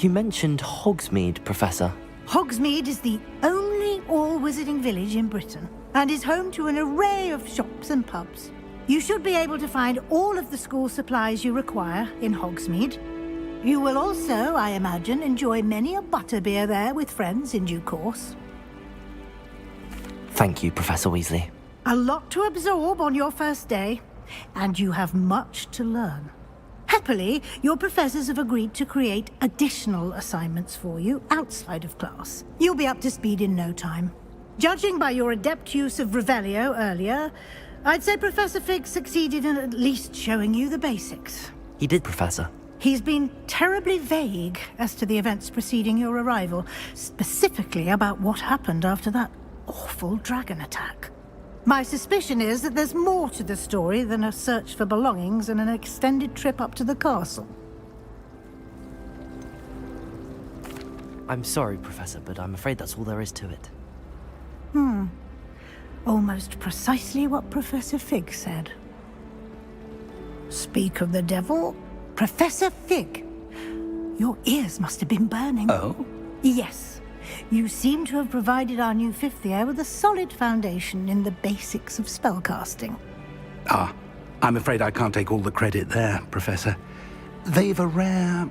E: You mentioned Hogsmeade, Professor.
N: Hogsmeade is the only all-wizarding village in Britain, and is home to an array of shops and pubs. You should be able to find all of the school supplies you require in Hogsmeade. You will also, I imagine, enjoy many a butterbeer there with friends in due course.
E: Thank you, Professor Weasley.
N: A lot to absorb on your first day, and you have much to learn. Happily, your professors have agreed to create additional assignments for you outside of class. You'll be up to speed in no time. Judging by your adept use of Revelio earlier, I'd say Professor Fig succeeded in at least showing you the basics.
E: He did, Professor.
N: He's been terribly vague as to the events preceding your arrival, specifically about what happened after that awful dragon attack. My suspicion is that there's more to the story than a search for belongings and an extended trip up to the castle.
E: I'm sorry, Professor, but I'm afraid that's all there is to it.
N: Almost precisely what Professor Fig said. Speak of the devil, Professor Fig. Your ears must have been burning.
G: Oh?
N: Yes. You seem to have provided our new fifth year with a solid foundation in the basics of spellcasting.
G: Ah, I'm afraid I can't take all the credit there, Professor. They've a rare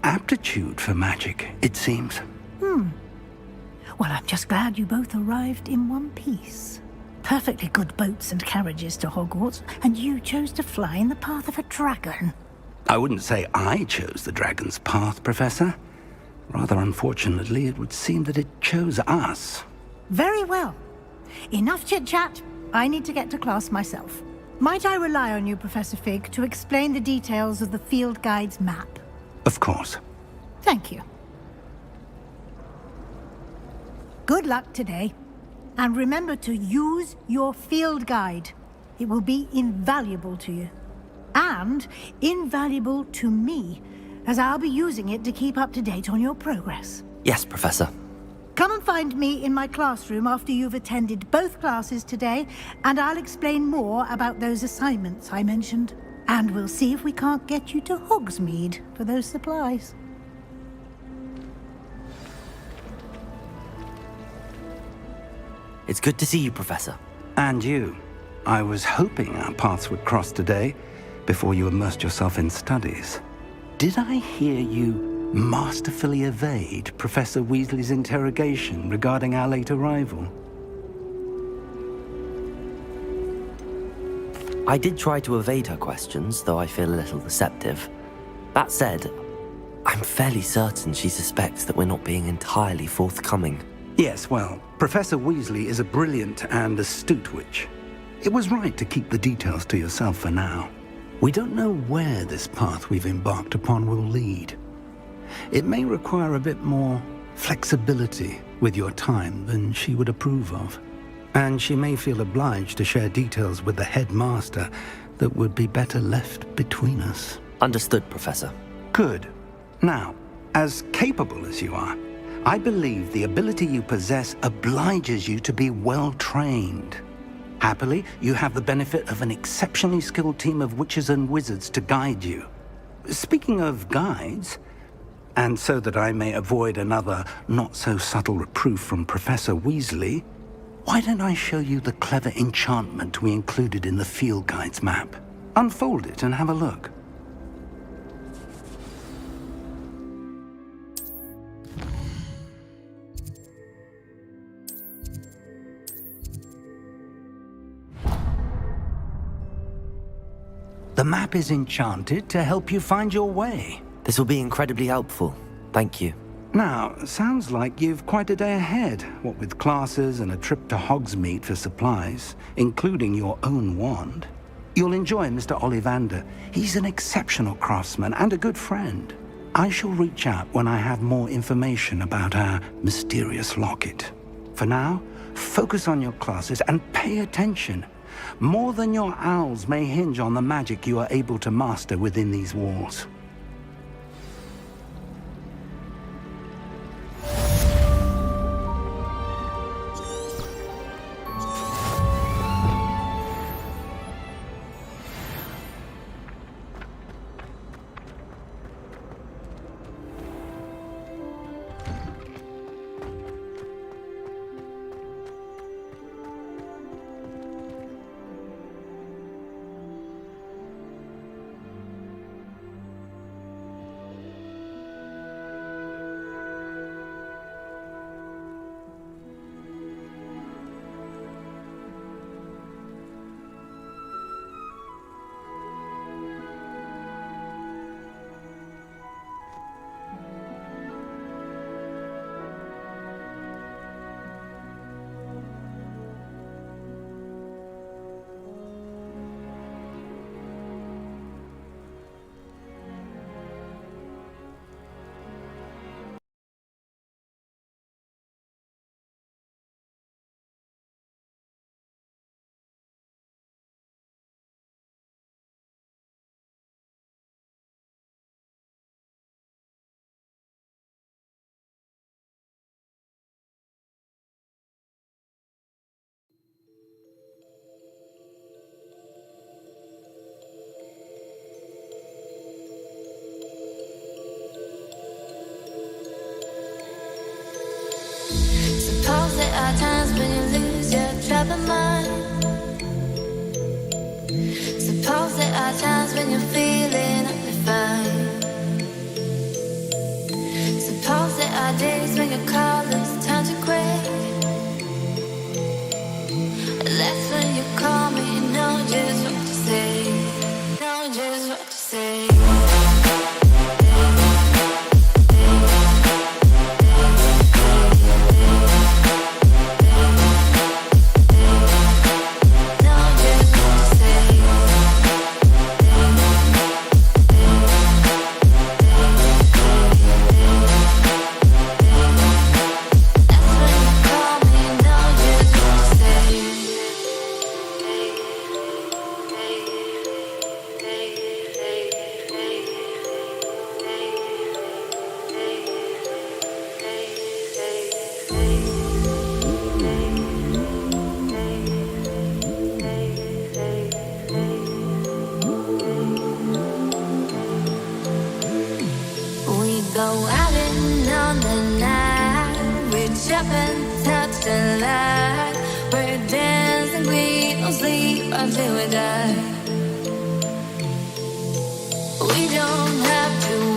G: aptitude for magic, it seems.
N: Well, I'm just glad you both arrived in one piece. Perfectly good boats and carriages to Hogwarts, and you chose to fly in the path of a dragon.
G: I wouldn't say I chose the dragon's path, Professor. Rather unfortunately, it would seem that it chose us.
N: Very well. Enough chit-chat. I need to get to class myself. Might I rely on you, Professor Fig, to explain the details of the field guide's map?
G: Of course.
N: Thank you. Good luck today. And remember to use your field guide. It will be invaluable to you. And invaluable to me, as I'll be using it to keep up to date on your progress.
E: Yes, Professor.
N: Come and find me in my classroom after you've attended both classes today, and I'll explain more about those assignments I mentioned. And we'll see if we can't get you to Hogsmeade for those supplies.
F: It's good to see you, Professor.
G: And you. I was hoping our paths would cross today, before you immersed yourself in studies. Did I hear you masterfully evade Professor Weasley's interrogation regarding our late arrival?
E: I did try to evade her questions, though I feel a little deceptive. That said, I'm fairly certain she suspects that we're not being entirely forthcoming.
G: Yes, well, Professor Weasley is a brilliant and astute witch. It was right to keep the details to yourself for now. We don't know where this path we've embarked upon will lead. It may require a bit more flexibility with your time than she would approve of. And she may feel obliged to share details with the headmaster that would be better left between us.
E: Understood, Professor.
G: Good. Now, as capable as you are, I believe the ability you possess obliges you to be well trained. Happily, you have the benefit of an exceptionally skilled team of witches and wizards to guide you. Speaking of guides, and so that I may avoid another not-so-subtle reproof from Professor Weasley, why don't I show you the clever enchantment we included in the field guide's map? Unfold it and have a look. The map is enchanted to help you find your way.
E: This will be incredibly helpful. Thank you.
G: Now, sounds like you've quite a day ahead, what with classes and a trip to Hogsmeade for supplies, including your own wand. You'll enjoy Mr. Ollivander. He's an exceptional craftsman and a good friend. I shall reach out when I have more information about our mysterious locket. For now, focus on your classes and pay attention. More than your owls may hinge on the magic you are able to master within these walls.
T: Suppose there are times when you lose your troubled mind. Suppose there are times when you're feeling undefined. Suppose there are days when your colors turn to gray. That's when you call me and know just what to say. Know just what to say. break dance and we don't sleep until we die. We don't have to